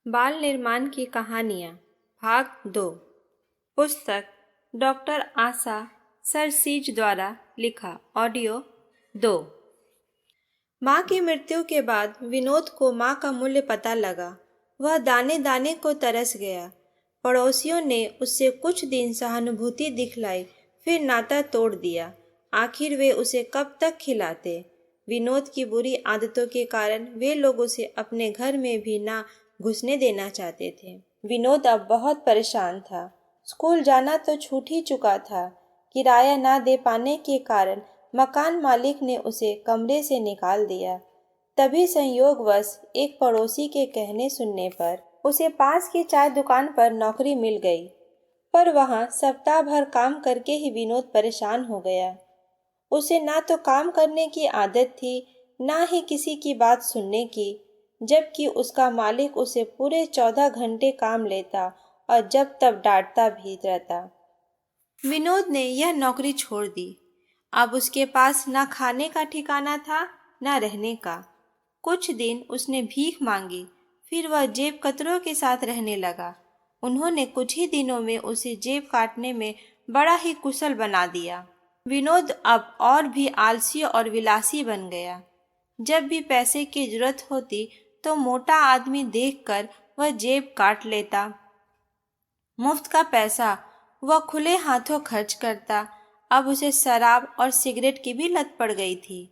बाल निर्माण की कहानियाँ भाग 2। पुस्तक डॉक्टर आशा सरसीज द्वारा लिखा। ऑडियो 2। माँ की मृत्यु के बाद विनोद को माँ का मूल्य पता लगा। वह दाने दाने को तरस गया। पड़ोसियों ने उससे कुछ दिन सहानुभूति दिखलाई, फिर नाता तोड़ दिया। आखिर वे उसे कब तक खिलाते। विनोद की बुरी आदतों के कारण वे लोग उसे अपने घर में भी ना घुसने देना चाहते थे। विनोद अब बहुत परेशान था। स्कूल जाना तो छूट ही चुका था। किराया ना दे पाने के कारण मकान मालिक ने उसे कमरे से निकाल दिया। तभी संयोगवश एक पड़ोसी के कहने सुनने पर उसे पास की चाय दुकान पर नौकरी मिल गई। पर वहां सप्ताह भर काम करके ही विनोद परेशान हो गया। उसे ना तो काम करने की आदत थी, ना ही किसी की बात सुनने की, जबकि उसका मालिक उसे पूरे 14 घंटे काम लेता और जब तब डांटता भी रहता। विनोद ने यह नौकरी छोड़ दी। अब उसके पास ना खाने का ठिकाना था, ना रहने का। कुछ दिन उसने भीख मांगी, फिर वह जेब कतरों के साथ रहने लगा। उन्होंने कुछ ही दिनों में उसे जेब काटने में बड़ा ही कुशल बना दिया। विनोद अब और भी आलसी और विलासी बन गया। जब भी पैसे की जरूरत होती तो मोटा आदमी देखकर वह जेब काट लेता। मुफ्त का पैसा वह खुले हाथों खर्च करता। अब उसे शराब और सिगरेट की भी लत पड़ गई थी।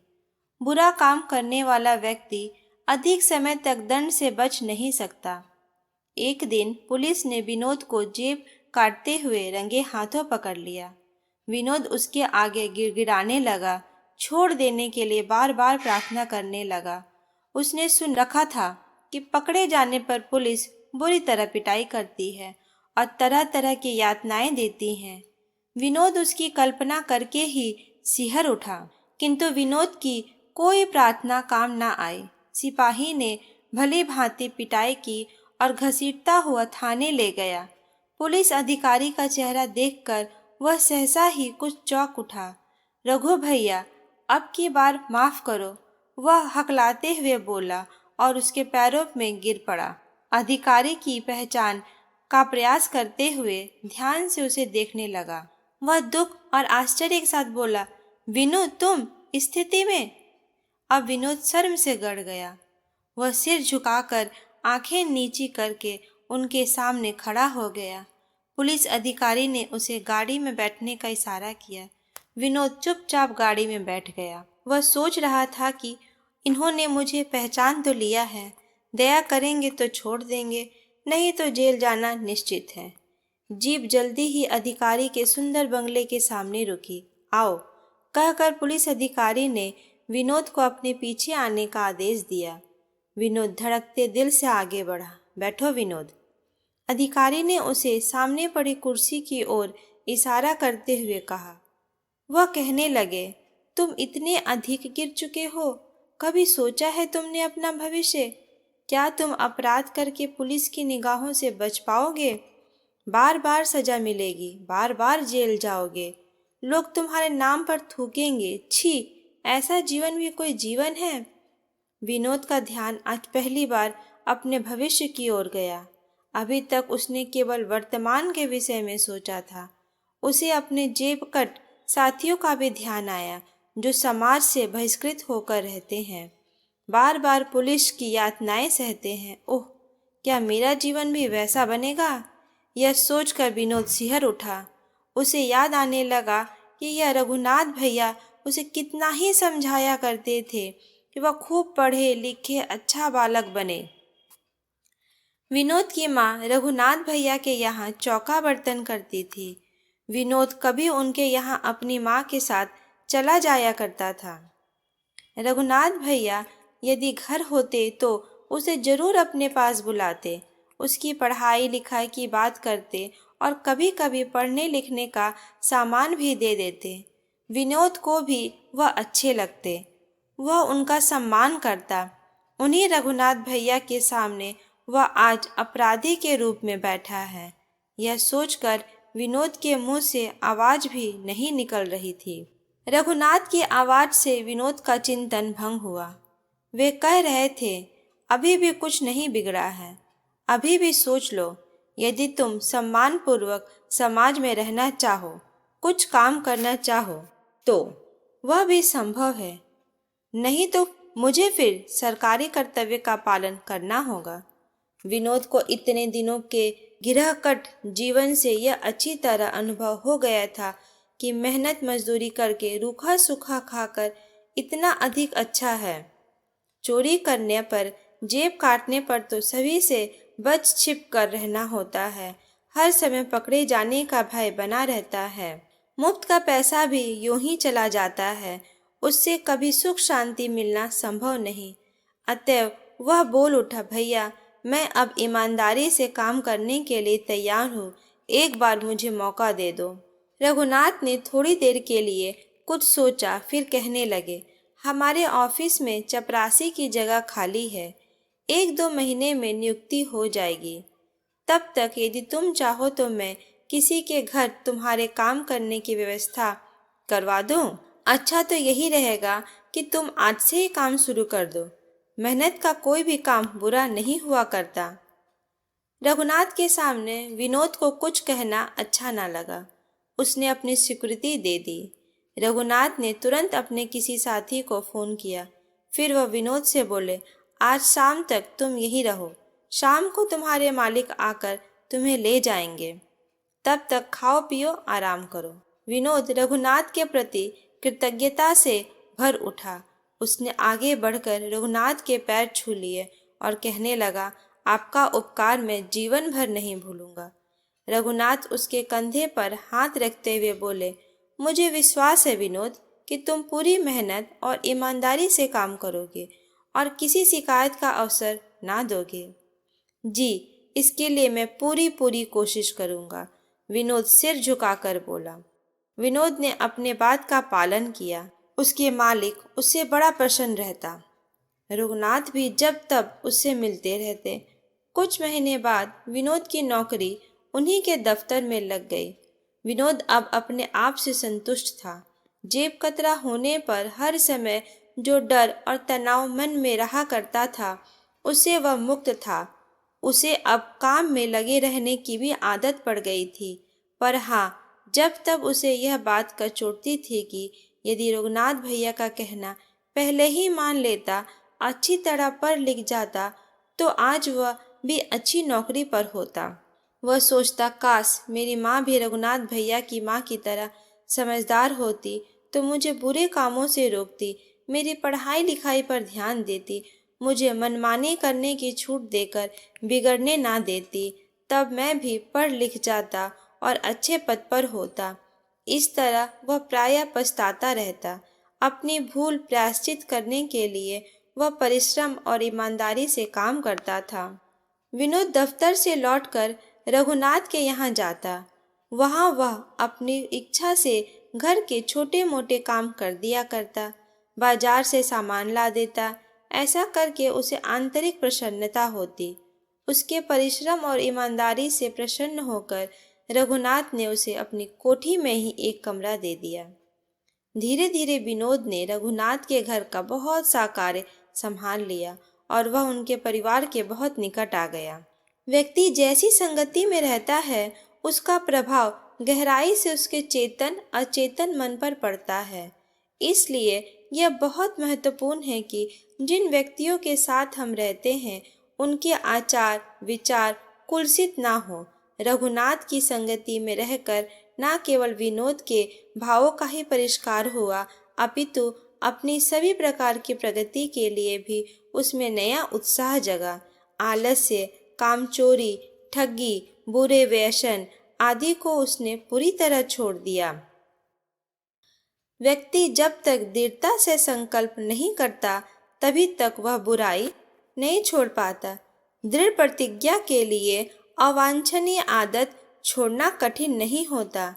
बुरा काम करने वाला व्यक्ति अधिक समय तक दंड से बच नहीं सकता। एक दिन पुलिस ने विनोद को जेब काटते हुए रंगे हाथों पकड़ लिया। विनोद उसके आगे गिड़गिड़ाने लगा, छोड़ देने के लिए बार बार प्रार्थना करने लगा। उसने सुन रखा था कि पकड़े जाने पर पुलिस बुरी तरह पिटाई करती है और तरह तरह की यातनाएं देती हैं। विनोद उसकी कल्पना करके ही सिहर उठा, किंतु विनोद की कोई प्रार्थना काम न आई। सिपाही ने भली भांति पिटाई की और घसीटता हुआ थाने ले गया। पुलिस अधिकारी का चेहरा देखकर वह सहसा ही कुछ चौंक उठा। रघु भैया, अब की बार माफ करो, वह हकलाते हुए बोला और उसके पैरों में गिर पड़ा। अधिकारी की पहचान का प्रयास करते हुए ध्यान से उसे देखने लगा। वह दुख और आश्चर्य के साथ बोला, विनोद, तुम इस स्थिति में? अब विनोद शर्म से गड़ गया। वह सिर झुकाकर आंखें नीची करके उनके सामने खड़ा हो गया। पुलिस अधिकारी ने उसे गाड़ी में बैठने का इशारा किया। विनोद चुपचाप गाड़ी में बैठ गया। वह सोच रहा था कि इन्होंने मुझे पहचान तो लिया है, दया करेंगे तो छोड़ देंगे, नहीं तो जेल जाना निश्चित है। जीप जल्दी ही अधिकारी के सुंदर बंगले के सामने रुकी। आओ, कहकर पुलिस अधिकारी ने विनोद को अपने पीछे आने का आदेश दिया। विनोद धड़कते दिल से आगे बढ़ा। बैठो विनोद। अधिकारी ने उसे सामने पड़ी कुर्सी की ओर इशारा करते हुए कहा। वह कहने लगे, तुम इतने अधिक गिर चुके हो, कभी सोचा है तुमने अपना भविष्य? क्या तुम अपराध करके पुलिस की निगाहों से बच पाओगे? बार बार सजा मिलेगी, बार बार जेल जाओगे, लोग तुम्हारे नाम पर थूकेंगे। छी, ऐसा जीवन भी कोई जीवन है? विनोद का ध्यान आज पहली बार अपने भविष्य की ओर गया। अभी तक उसने केवल वर्तमान के विषय में सोचा था। उसे अपने जेबकट साथियों का भी ध्यान आया, जो समाज से बहिष्कृत होकर रहते हैं, बार बार पुलिस की यातनाएं सहते हैं। ओह, क्या मेरा जीवन भी वैसा बनेगा? यह सोचकर विनोद सिहर उठा। उसे याद आने लगा कि यह रघुनाथ भैया उसे कितना ही समझाया करते थे कि वह खूब पढ़े लिखे अच्छा बालक बने। विनोद की माँ रघुनाथ भैया के यहाँ चौका बर्तन करती थी। विनोद कभी उनके यहाँ अपनी माँ के साथ चला जाया करता था। रघुनाथ भैया यदि घर होते तो उसे जरूर अपने पास बुलाते, उसकी पढ़ाई लिखाई की बात करते और कभी कभी पढ़ने लिखने का सामान भी दे देते। विनोद को भी वह अच्छे लगते, वह उनका सम्मान करता। उन्हीं रघुनाथ भैया के सामने वह आज अपराधी के रूप में बैठा है। यह सोचकर विनोद के मुंह से आवाज भी नहीं निकल रही थी। रघुनाथ की आवाज से विनोद का चिंतन भंग हुआ। वे कह रहे थे, अभी भी कुछ नहीं बिगड़ा है, अभी भी सोच लो, यदि तुम सम्मानपूर्वक समाज में रहना चाहो, कुछ काम करना चाहो, तो वह भी संभव है। नहीं तो मुझे फिर सरकारी कर्तव्य का पालन करना होगा। विनोद को इतने दिनों के गिरहकट जीवन से यह अच्छी तरह अनुभव हो गया था कि मेहनत मजदूरी करके रूखा सूखा खाकर इतना अधिक अच्छा है। चोरी करने पर, जेब काटने पर तो सभी से बच छिप कर रहना होता है। हर समय पकड़े जाने का भय बना रहता है। मुफ्त का पैसा भी यूं ही चला जाता है, उससे कभी सुख शांति मिलना संभव नहीं। अतएव वह बोल उठा, भैया, मैं अब ईमानदारी से काम करने के लिए तैयार हूँ, एक बार मुझे मौका दे दो। रघुनाथ ने थोड़ी देर के लिए कुछ सोचा, फिर कहने लगे, हमारे ऑफिस में चपरासी की जगह खाली है, 1-2 महीने में नियुक्ति हो जाएगी। तब तक यदि तुम चाहो तो मैं किसी के घर तुम्हारे काम करने की व्यवस्था करवा दूं। अच्छा तो यही रहेगा कि तुम आज से ही काम शुरू कर दो। मेहनत का कोई भी काम बुरा नहीं हुआ करता। रघुनाथ के सामने विनोद को कुछ कहना अच्छा ना लगा। उसने अपनी स्वीकृति दे दी। रघुनाथ ने तुरंत अपने किसी साथी को फोन किया। फिर वह विनोद से बोले, आज शाम तक तुम यहीं रहो, शाम को तुम्हारे मालिक आकर तुम्हें ले जाएंगे। तब तक खाओ पियो आराम करो। विनोद रघुनाथ के प्रति कृतज्ञता से भर उठा। उसने आगे बढ़कर रघुनाथ के पैर छू लिए और कहने लगा, आपका उपकार मैं जीवन भर नहीं भूलूंगा। रघुनाथ उसके कंधे पर हाथ रखते हुए बोले, मुझे विश्वास है विनोद कि तुम पूरी मेहनत और ईमानदारी से काम करोगे और किसी शिकायत का अवसर ना दोगे। जी, इसके लिए मैं पूरी कोशिश करूंगा, विनोद सिर झुकाकर बोला। विनोद ने अपने बात का पालन किया। उसके मालिक उससे बड़ा प्रसन्न रहता। रघुनाथ भी जब तब उससे मिलते रहते। कुछ महीने बाद विनोद की नौकरी उन्हीं के दफ्तर में लग गई। विनोद अब अपने आप से संतुष्ट था। जेब कतरा होने पर हर समय जो डर और तनाव मन में रहा करता था, उससे वह मुक्त था। उसे अब काम में लगे रहने की भी आदत पड़ गई थी। पर हाँ, जब तब उसे यह बात कचोटती थी कि यदि रघुनाथ भैया का कहना पहले ही मान लेता, अच्छी तरह पढ़ लिख जाता, तो आज वह भी अच्छी नौकरी पर होता। वह सोचता, काश मेरी माँ भी रघुनाथ भैया की माँ की तरह समझदार होती तो मुझे बुरे कामों से रोकती, मेरी पढ़ाई लिखाई पर ध्यान देती, मुझे मनमानी करने की छूट देकर बिगड़ने ना देती। तब मैं भी पढ़ लिख जाता और अच्छे पद पर होता। इस तरह वह प्रायः पछताता रहता। अपनी भूल प्रायश्चित करने के लिए वह परिश्रम और ईमानदारी से काम करता था। विनोद दफ्तर से लौटकर रघुनाथ के यहाँ जाता। वहाँ वह अपनी इच्छा से घर के छोटे मोटे काम कर दिया करता, बाजार से सामान ला देता। ऐसा करके उसे आंतरिक प्रसन्नता होती। उसके परिश्रम और ईमानदारी से प्रसन्न होकर रघुनाथ ने उसे अपनी कोठी में ही एक कमरा दे दिया। धीरे धीरे विनोद ने रघुनाथ के घर का बहुत सा कार्य संभाल लिया और वह उनके परिवार के बहुत निकट आ गया। व्यक्ति जैसी संगति में रहता है, उसका प्रभाव गहराई से उसके चेतन अचेतन मन पर पड़ता है। इसलिए यह बहुत महत्वपूर्ण है कि जिन व्यक्तियों के साथ हम रहते हैं, उनके आचार विचार कुलसित ना हो। रघुनाथ की संगति में रहकर न केवल विनोद के भावों का ही परिष्कार हुआ, अपितु अपनी सभी प्रकार की प्रगति के लिए भी उसमें नया उत्साह जगा। आलस्य, कामचोरी, ठगी, बुरे व्यसन आदि को उसने पूरी तरह छोड़ दिया। व्यक्ति जब तक दृढ़ता से संकल्प नहीं करता, तभी तक वह बुराई नहीं छोड़ पाता। दृढ़ प्रतिज्ञा के लिए अवांछनीय आदत छोड़ना कठिन नहीं होता।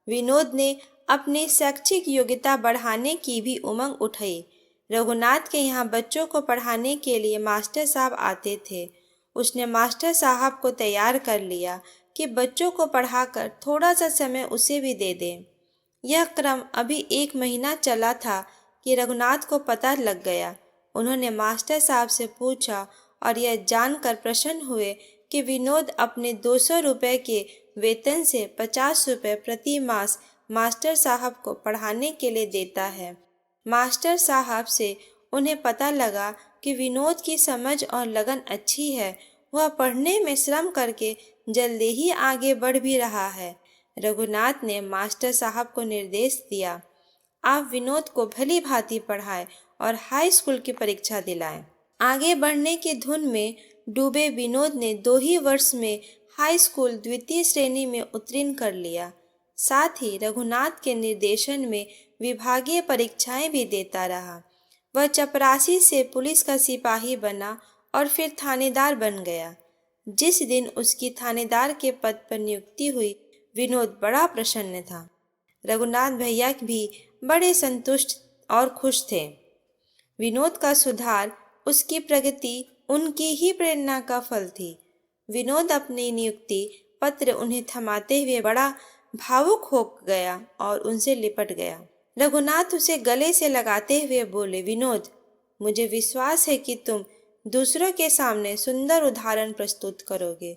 विनोद ने अपनी शैक्षिक योग्यता बढ़ाने की भी उमंग उठाई। रघुनाथ के यहाँ बच्चों को पढ़ाने के लिए मास्टर साहब आते थे। उसने मास्टर साहब को तैयार कर लिया कि बच्चों को पढ़ाकर थोड़ा सा समय उसे भी दे दें। यह क्रम अभी 1 महीना चला था कि रघुनाथ को पता लग गया। उन्होंने मास्टर साहब से पूछा और यह जानकर प्रसन्न हुए कि विनोद अपने 200 रुपये के वेतन से 50 रुपये प्रति मास मास्टर साहब को पढ़ाने के लिए देता है। मास्टर साहब से उन्हें पता लगा कि विनोद की समझ और लगन अच्छी है, वह पढ़ने में श्रम करके जल्दी ही आगे बढ़ भी रहा है। रघुनाथ ने मास्टर साहब को निर्देश दिया, आप विनोद को भली भांति पढ़ाएं और हाई स्कूल की परीक्षा दिलाएं। आगे बढ़ने की धुन में डूबे विनोद ने 2 ही वर्ष में हाई स्कूल द्वितीय श्रेणी में उत्तीर्ण कर लिया। साथ ही रघुनाथ के निर्देशन में विभागीय परीक्षाएं भी देता रहा। वह चपरासी से पुलिस का सिपाही बना और फिर थानेदार बन गया। जिस दिन उसकी थानेदार के पद पर नियुक्ति हुई, विनोद बड़ा प्रसन्न था। रघुनाथ भैया भी बड़े संतुष्ट और खुश थे। विनोद का सुधार, उसकी प्रगति उनकी ही प्रेरणा का फल थी। विनोद अपनी नियुक्ति पत्र उन्हें थमाते हुए बड़ा भावुक हो गया और उनसे लिपट गया। रघुनाथ उसे गले से लगाते हुए बोले, विनोद, मुझे विश्वास है कि तुम दूसरों के सामने सुंदर उदाहरण प्रस्तुत करोगे।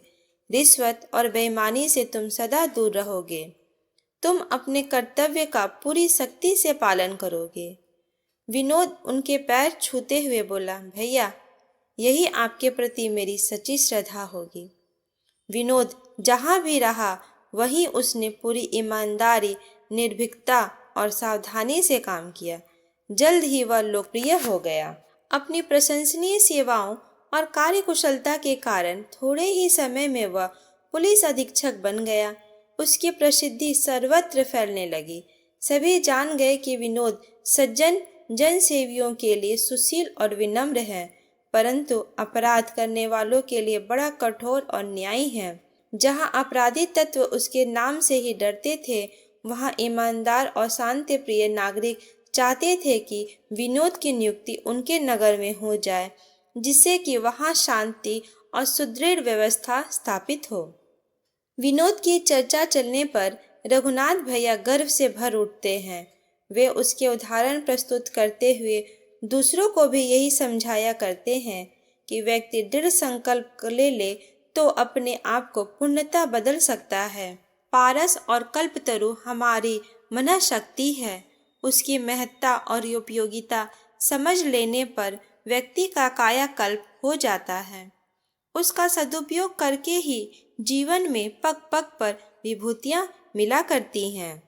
रिश्वत और बेईमानी से तुम सदा दूर रहोगे। तुम अपने कर्तव्य का पूरी सख्ती से पालन करोगे। विनोद उनके पैर छूते हुए बोला, भैया, यही आपके प्रति मेरी सच्ची श्रद्धा होगी। विनोद जहाँ भी रहा वहीं उसने पूरी ईमानदारी, निर्भीकता और सावधानी से काम किया। जल्द ही वह लोकप्रिय हो गया। अपनी प्रशंसनीय सेवाओं और कार्यकुशलता के कारण थोड़े ही समय में वह पुलिस अधीक्षक बन गया। उसकी प्रसिद्धि सर्वत्र फैलने लगी। सभी जान गए कि विनोद सज्जन जनसेवियों के लिए सुशील और विनम्र है, परंतु अपराध करने वालों के लिए बड़ा कठोर और न्यायी है। जहां अपराधी तत्व उसके नाम से ही डरते थे, वहां ईमानदार और शांति प्रिय नागरिक चाहते थे कि विनोद की नियुक्ति उनके नगर में हो जाए, जिससे कि वहां शांति और सुदृढ़ व्यवस्था स्थापित हो। विनोद की चर्चा चलने पर रघुनाथ भैया गर्व से भर उठते हैं। वे उसके उदाहरण प्रस्तुत करते हुए दूसरों को भी यही समझाया करते हैं कि व्यक्ति दृढ़ संकल्प ले तो अपने आप को पूर्णतः बदल सकता है। पारस और कल्पतरु हमारी मन शक्ति है। उसकी महत्ता और उपयोगिता समझ लेने पर व्यक्ति का कायाकल्प हो जाता है। उसका सदुपयोग करके ही जीवन में पग पग पर विभूतियाँ मिला करती हैं।